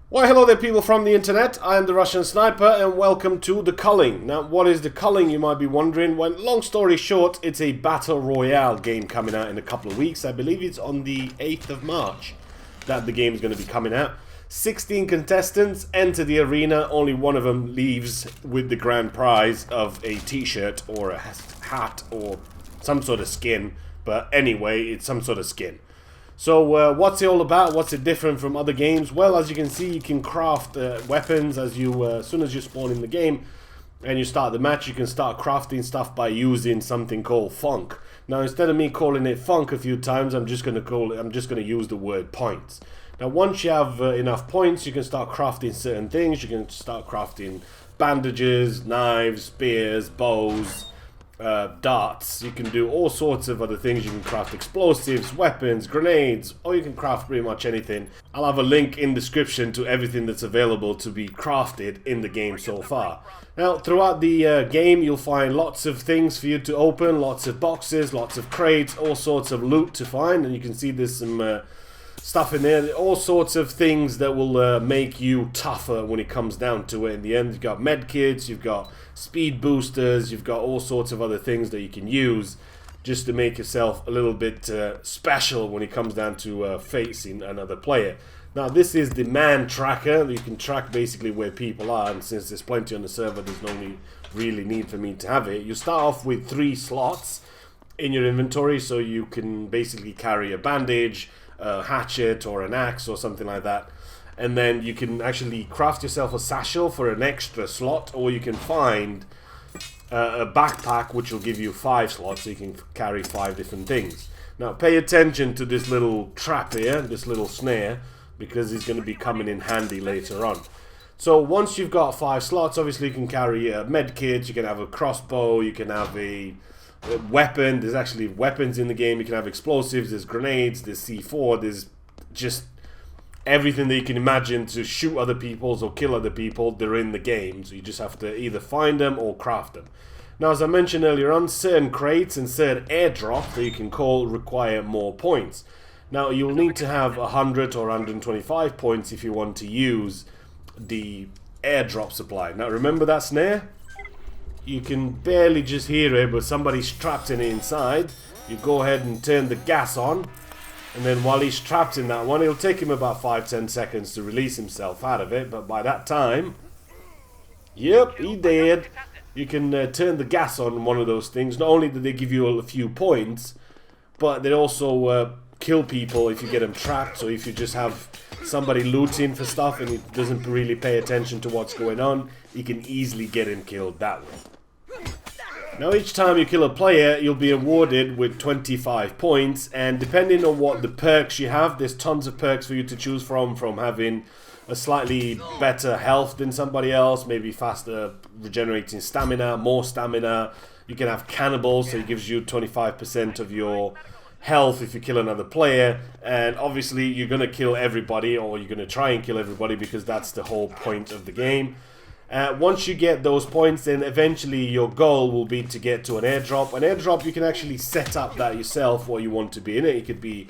Well, hello there people from the internet. I am the Russian Sniper and welcome to the Culling. Now, what is the Culling, you might be wondering? Well, long story short, it's a Battle Royale game coming out in a couple of weeks. I believe it's on the 8th of March that the game is going to be coming out. 16 contestants enter the arena. Only one of them leaves with the grand prize of a t-shirt or a hat or some sort of skin. But anyway, it's some sort of skin. So what's it all about? What's it different from other games? Well, as you can see, you can craft weapons as soon as you spawn in the game and you start the match. You can start crafting stuff by using something called funk. Now, instead of me calling it funk a few times, I'm just going to use the word points. Now, once you have enough points, you can start crafting certain things. You can start crafting bandages, knives, spears, bows, darts. You can do all sorts of other things. You can craft explosives, weapons, grenades, or you can craft pretty much anything. I'll have a link in the description to everything that's available to be crafted in the game so far. Now, throughout the game, you'll find lots of things for you to open, lots of boxes, lots of crates, all sorts of loot to find, and you can see there's some stuff in there, all sorts of things that will make you tougher when it comes down to it. In the end, you've got med kits, you've got speed boosters, you've got all sorts of other things that you can use just to make yourself a little bit special when it comes down to facing another player. Now, this is the man tracker. You can track basically where people are, and since there's plenty on the server, there's no really need for me to have it. You start off with 3 slots in your inventory, so you can basically carry a bandage, a hatchet or an axe or something like that, and then you can actually craft yourself a satchel for an extra slot, or you can find a backpack which will give you 5 slots, so you can carry 5 different things. Now, pay attention to this little trap here, this little snare, because it's going to be coming in handy later on. So once you've got 5 slots, obviously you can carry a med kit, you can have a crossbow, you can have a weapon. There's actually weapons in the game. You can have explosives, there's grenades, there's C4, there's just everything that you can imagine to shoot other people or kill other people. They're in the game, so you just have to either find them or craft them. Now, as I mentioned earlier on, certain crates and certain airdrops that you can call require more points. Now, you'll need to have 100 or 125 points if you want to use the airdrop supply. Now, remember that snare? You can barely just hear it, but somebody's trapped in it inside. You go ahead and turn the gas on, and then while he's trapped in that one, it'll take him about 5-10 seconds to release himself out of it, but by that time, yep, he did. You can turn the gas on one of those things. Not only do they give you a few points, but they also kill people if you get them trapped. So if you just have somebody looting for stuff and he doesn't really pay attention to what's going on, you can easily get him killed that way. Now, each time you kill a player, you'll be awarded with 25 points, and depending on what the perks you have, there's tons of perks for you to choose from having a slightly better health than somebody else, maybe faster regenerating stamina, more stamina. You can have cannibals, so it gives you 25% of your health if you kill another player, and obviously you're going to kill everybody, or you're going to try and kill everybody, because that's the whole point of the game. Once you get those points, then eventually your goal will be to get to an airdrop. An airdrop, you can actually set up that yourself, what you want to be in it. It could be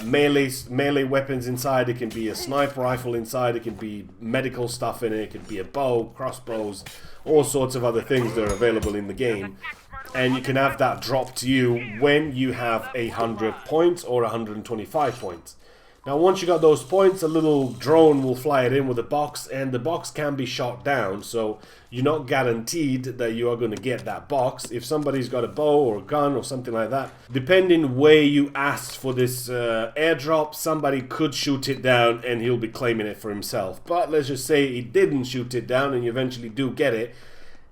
melee weapons inside, it can be a sniper rifle inside, it can be medical stuff in it, it could be a bow, crossbows, all sorts of other things that are available in the game. And you can have that drop to you when you have 100 points or 125 points. Now, once you got those points, a little drone will fly it in with a box, and the box can be shot down, so you're not guaranteed that you are going to get that box. If somebody's got a bow or a gun or something like that, depending where you asked for this airdrop, somebody could shoot it down and he'll be claiming it for himself. But let's just say he didn't shoot it down and you eventually do get it.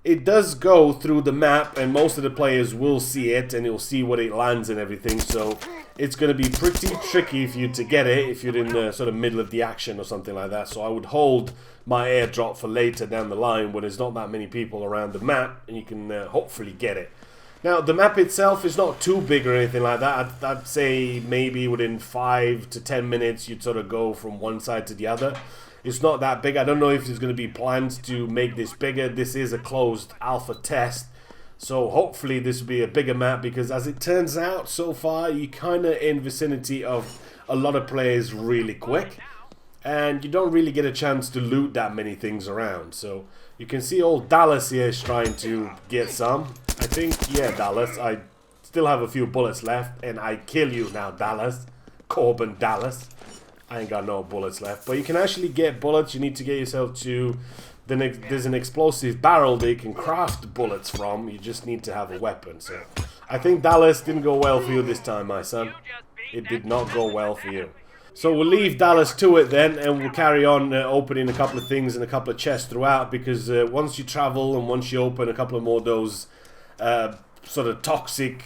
It does go through the map, and most of the players will see it, and you'll see what it lands and everything, so it's going to be pretty tricky for you to get it if you're in the sort of middle of the action or something like that. So I would hold my airdrop for later down the line when there's not that many people around the map, and you can hopefully get it. Now, the map itself is not too big or anything like that. I'd say maybe within 5 to 10 minutes you'd sort of go from one side to the other. It's not that big. I don't know if there's going to be plans to make this bigger. This is a closed alpha test, so hopefully this will be a bigger map, because as it turns out so far, you're kind of in vicinity of a lot of players really quick. and you don't really get a chance to loot that many things around. So you can see old Dallas here is trying to get some. I think, yeah, Dallas, I still have a few bullets left, and I kill you now, Dallas. Corbin Dallas. I ain't got no bullets left, but you can actually get bullets. You need to get yourself to there's an explosive barrel that you can craft bullets from. You just need to have a weapon. So I think Dallas didn't go well for you this time, my son. It did not go well for you. So we'll leave Dallas to it then, and we'll carry on opening a couple of things and a couple of chests throughout, because once you travel and once you open a couple of more of those sort of toxic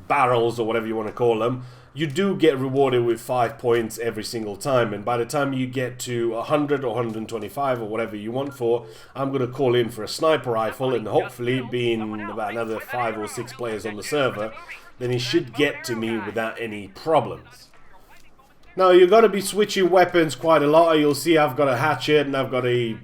barrels or whatever you want to call them, you do get rewarded with 5 points every single time. And by the time you get to 100 or 125 or whatever you want for, I'm going to call in for a sniper rifle, and hopefully being about another 5 or 6 players on the server, then he should get to me without any problems. Now you're going to be switching weapons quite a lot. You'll see I've got a hatchet and I've got a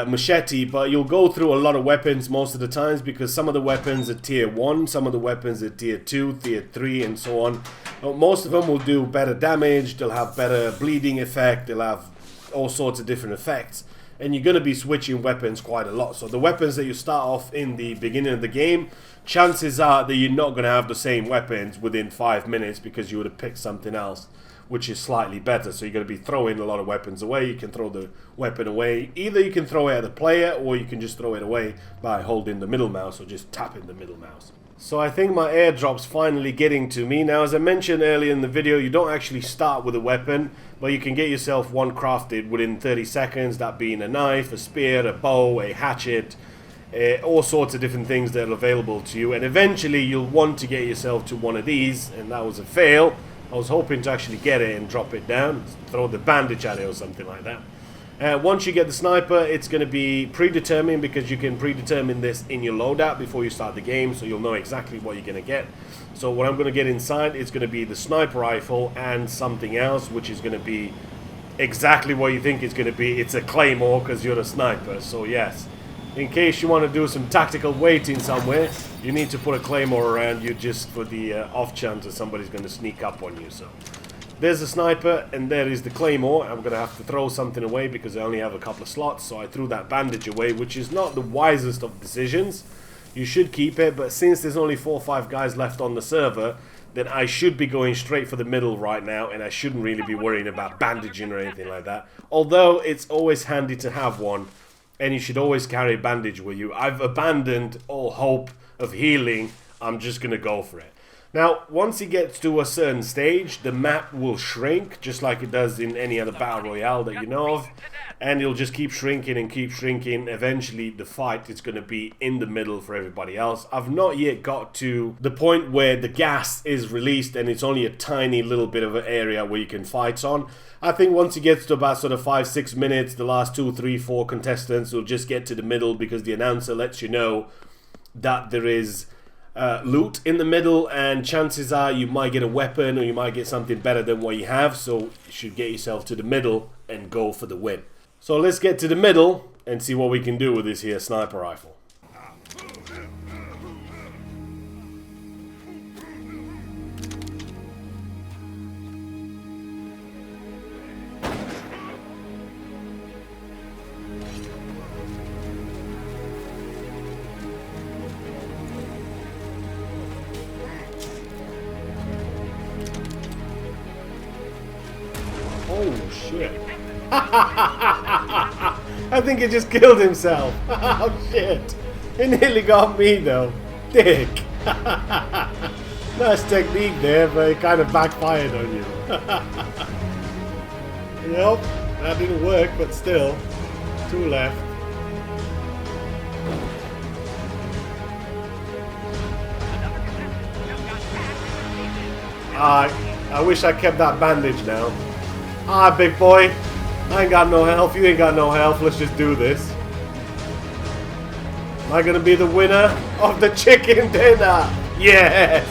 machete, but you'll go through a lot of weapons most of the times, because some of the weapons are tier 1, some of the weapons are tier 2, tier 3 and so on. Most of them will do better damage, they'll have better bleeding effect, they'll have all sorts of different effects, and you're going to be switching weapons quite a lot. So the weapons that you start off in the beginning of the game, chances are that you're not going to have the same weapons within 5 minutes, because you would have picked something else which is slightly better. So you're going to be throwing a lot of weapons away. You can throw the weapon away. Either you can throw it at the player, or you can just throw it away by holding the middle mouse or just tapping the middle mouse. So I think my airdrop's finally getting to me. Now, as I mentioned earlier in the video, you don't actually start with a weapon, but you can get yourself one crafted within 30 seconds, that being a knife, a spear, a bow, a hatchet, all sorts of different things that are available to you. And eventually you'll want to get yourself to one of these, and that was a fail. I was hoping to actually get it and drop it down, throw the bandage at it or something like that. Once you get the sniper, it's going to be predetermined, because you can predetermine this in your loadout before you start the game, so you'll know exactly what you're going to get. So what I'm going to get inside is going to be the sniper rifle and something else, which is going to be exactly what you think it's going to be. It's a claymore, because you're a sniper. So yes, in case you want to do some tactical waiting somewhere, you need to put a claymore around you, just for the off chance that somebody's going to sneak up on you. So there's the sniper, and there is the claymore. I'm going to have to throw something away because I only have a couple of slots, so I threw that bandage away, which is not the wisest of decisions. You should keep it, but since there's only 4 or 5 guys left on the server, then I should be going straight for the middle right now, and I shouldn't really be worrying about bandaging or anything like that. Although it's always handy to have one, and you should always carry a bandage with you. I've abandoned all hope of healing. I'm just going to go for it. Now, once it gets to a certain stage, the map will shrink, just like it does in any other Battle Royale that you know of. And it'll just keep shrinking and keep shrinking. Eventually, the fight is going to be in the middle for everybody else. I've not yet got to the point where the gas is released and it's only a tiny little bit of an area where you can fight on. I think once it gets to about sort of 5-6 minutes, the last 2, 3, 4 contestants will just get to the middle, because the announcer lets you know that there is loot in the middle, and chances are you might get a weapon or you might get something better than what you have. So you should get yourself to the middle and go for the win. So let's get to the middle and see what we can do with this here sniper rifle. Oh shit. I think he just killed himself. Oh shit. He nearly got me though. Dick. Nice technique there, but it kind of backfired on you. Yep, that didn't work, but still. 2 left. I wish I kept that bandage now. Ah, big boy. I ain't got no health. You ain't got no health. Let's just do this. Am I gonna be the winner of the chicken dinner? Yes!